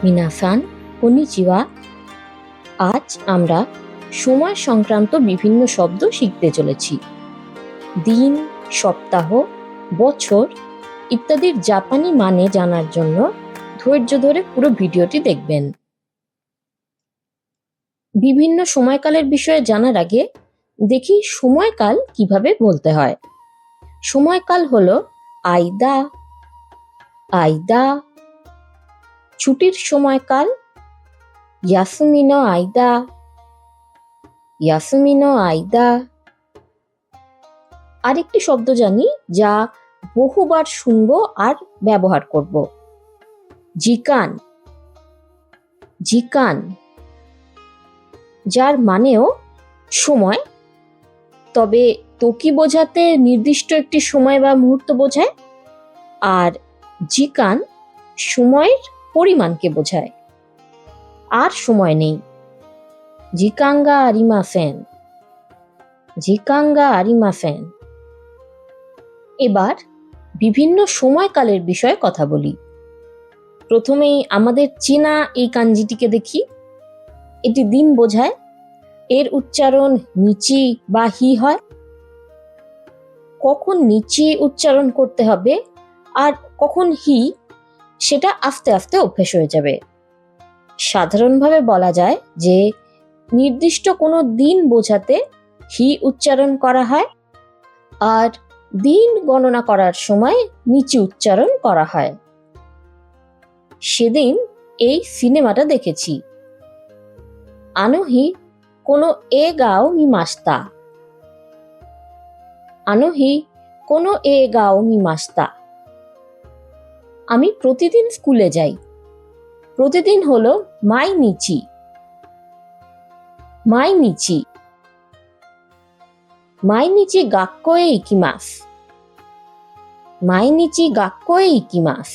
মিনাসান কনিচিওয়া। আজ আমরা সময় সংক্রান্ত বিভিন্ন শব্দ শিখতে চলেছি। দিন, সপ্তাহ, বছর ইত্যাদির জাপানি মানে জানার জন্য ধৈর্য ধরে পুরো ভিডিওটি দেখবেন। বিভিন্ন সময়কালের বিষয়ে জানার আগে দেখি সময়কাল কিভাবে বলতে হয়। সময়কাল হলো আইদা। আইদা। ছুটির সময়কাল ইয়াসুমি নো আইদা। ইয়াসুমি নো আইদা। আরেকটি শব্দ জানি যা বহুবার শুনবো আর ব্যবহার করব। জিকান। জিকান, যার মানেও সময়, তবে তোকি বোঝাতে নির্দিষ্ট একটি সময় বা মুহূর্ত বোঝায়, আর জিকান সময়ের পরিমাণকে বোঝায়। আর সময় নেই। জিকাঙ্গা আরিমাসেন। জিকাঙ্গা আরিমাসেন। এবার বিভিন্ন সময়কালের বিষয়ে কথা বলি। প্রথমেই আমাদের চেনা এই কাঞ্জিটিকে দেখি। এটি দিন বোঝায়। এর উচ্চারণ নিচি বা হি হয়। কখন নিচি উচ্চারণ করতে হবে আর কখন হি, সেটা আস্তে আস্তে অভ্যেস হয়ে যাবে। সাধারণভাবে বলা যায় যে নির্দিষ্ট কোনো দিন বোঝাতে হি উচ্চারণ করা হয়, আর দিন গণনা করার সময় নিচি উচ্চারণ করা হয়। সেদিন এই সিনেমাটা দেখেছি। আনোহি কোনো এ গাও মিমাস্তা। আনোহি কোনো এ গাও মিমাস্তা। আমি প্রতিদিন স্কুলে যাই। প্রতিদিন হলো মাইনিচি। মাইনিচি। মাইনিচি গাক্কোয়ে ইকিমাস। মাইনিচি গাক্কোয়ে ইকিমাস।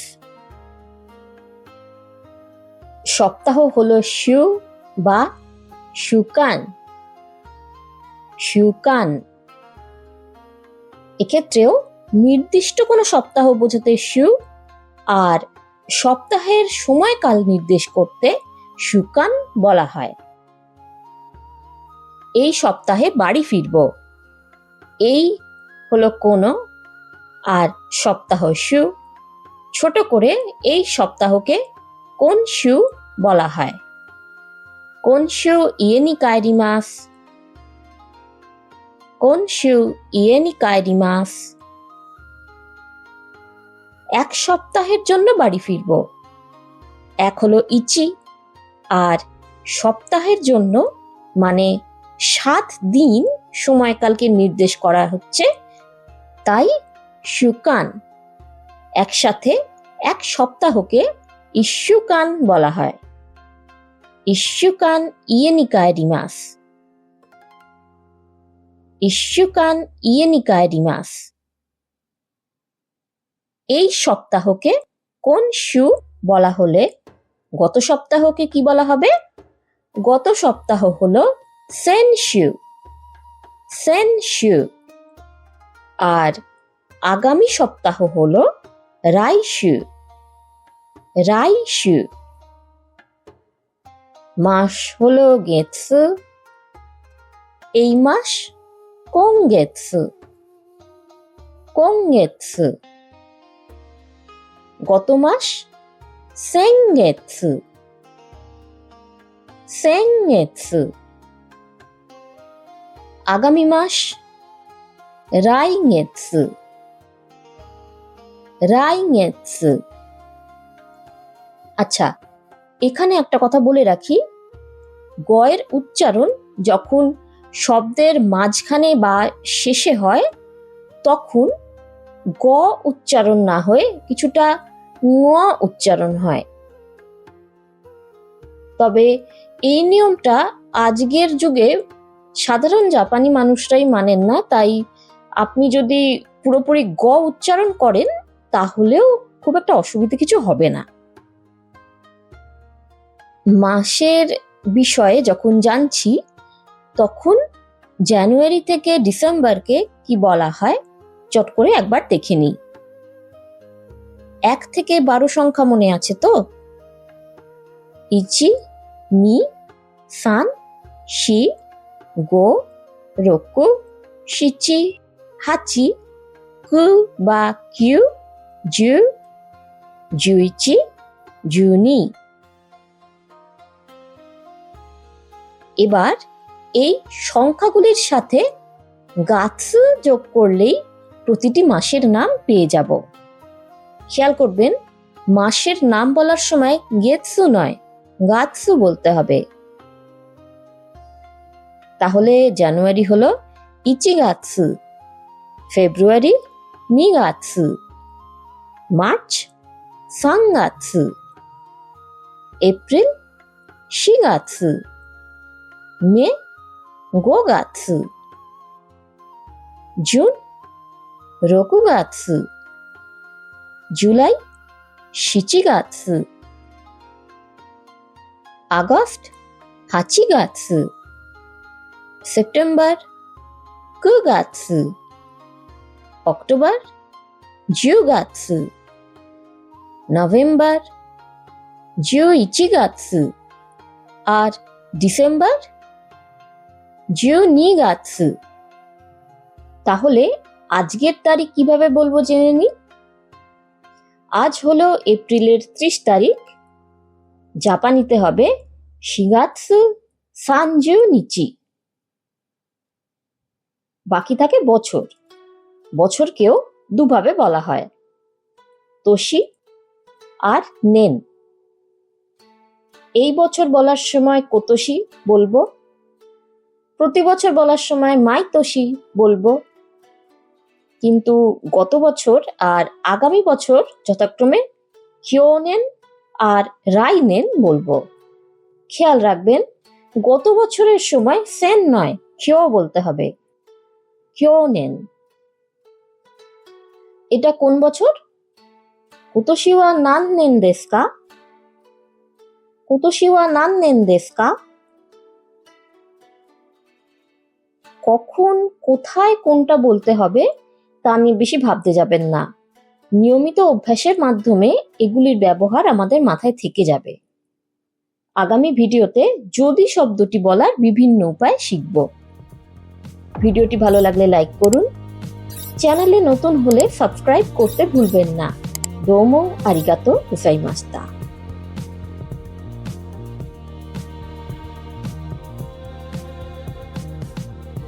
সপ্তাহ হলো শু বা শুকান। শুকান। এক্ষেত্রেও নির্দিষ্ট কোনো সপ্তাহ বোঝাতে শু, আর সপ্তাহের সময়কাল নির্দেশ করতে শুকান বলা হয়। এই সপ্তাহে বাড়ি ফিরব। এই হলো কোনো, আর সপ্তাহ শু। ছোট করে এই সপ্তাহকে কোনশু বলা হয়। কোনশু ইয়ে নি কাএরিমাস। কোনশু ইয়ে নি কাএরিমাস। এক সপ্তাহের জন্য বাড়ি ফিরব। এক হলো ইচি, আর সপ্তাহের জন্য মানে 7 দিন সময়কালকে নির্দেশ করা হচ্ছে, তাই শুকান। একসাথে এক সপ্তাহকে ইস্যুকান বলা হয়। ইস্যুকান ইয়ে নি কাএরিমাস। ইস্যুকান ইয়ে নি কাএরিমাস। এই সপ্তাহকে কোনশু বলা হলে গত সপ্তাহকে কি বলা হবে? গত সপ্তাহ হলো সেনশু। সেনশু। আর আগামী সপ্তাহ হলো রাইশু। রাইশু। মাস হলো গেতসু। এই মাস কোংগেতসু। কোংগেতসু। গত মাস সেনগেতসু। সেনগেতসু। আগামী মাস রাইগেতসু। রাইগেতসু। আচ্ছা, এখানে একটা কথা বলে রাখি। গয়ের উচ্চারণ যখন শব্দের মাঝখানে বা শেষে হয়, তখন গ উচ্চারণ না হয়ে কিছুটা ঙ উচ্চারণ হয়। তবে এই নিয়মটা আজকের যুগে সাধারণ জাপানি মানুষরাই মানেন না, তাই আপনি যদি পুরোপুরি গ উচ্চারণ করেন তাহলেও খুব একটা অসুবিধা কিছু হবে না। মাসের বিষয়ে যখন জানছি, তখন জানুয়ারি থেকে ডিসেম্বরকে কি বলা হয় চট করে একবার দেখে নিই। 1 থেকে 12 সংখ্যা মনে আছে তো? ইচি, নি, সান, শি, গো, রোকু, শিচি, হাচি, কু বা কিউ, জু, জুইচি, জুনি। এবার এই সংখ্যাগুলির সাথে গাৎসু যোগ করলেই প্রতিটি মাসের নাম পেয়ে যাব। খেয়াল করবেন, মাসের নাম বলার সময় গেৎসু নয়, গাৎসু বলতে হবে। তাহলে জানুয়ারি হলো ইচিগাৎসু, ফেব্রুয়ারি নিগাৎসু, মার্চ সাংগাৎসু, এপ্রিল শিগাৎসু, মে গোগাৎসু, জুন রোকুগাৎসু, জুলাই শিচিগাৎসু, আগস্ট হাচিগাৎসু, সেপ্টেম্বর কুগাৎসু, অক্টোবর জুগাৎসু, নভেম্বর জুইচিগাৎসু, আর ডিসেম্বর জুনিগাৎসু। তাহলে আজকের তারিখ কিভাবে বলবো জেনে নিই। আজ হলো এপ্রিলের 30 তারিখ। জাপানিতে হবে শিগাৎসু সানজু নিচি। বাকি থাকে বছর। বছরকেও দুভাবে বলা হয়, তোশি আর নেন। এই বছর বলার সময় কোতোশি বলবো, প্রতি বছর বলার সময় মাইতোশি বলবো, কিন্তু গত বছর আর আগামী বছর যথাক্রমে কিয়োনেন আর রাইনেন বলবো। খেয়াল রাখবেন, গত বছরের সময় সেন নয়, কিয় বলতে হবে, কিয়োনেন। এটা কোন বছর? কোতোশি ওয়া নান্নেন দেসু কা? কোতোশি ওয়া নান্নেন দেসু কা? কখন কোথায় কোনটা বলতে হবে তা নিয়ে বেশি ভাবতে যাবেন না। নিয়মিত অভ্যাসের মাধ্যমে এগুলির ব্যবহার আমাদের মাথায় থেকে যাবে। আগামী ভিডিওতে যদি শব্দটি বলার বিভিন্ন উপায় শিখব। ভিডিওটি ভালো লাগলে লাইক করুন। চ্যানেলে নতুন হলে সাবস্ক্রাইব করতে ভুলবেন না। দোমো আরিগাতো গোজাইমাশিতা।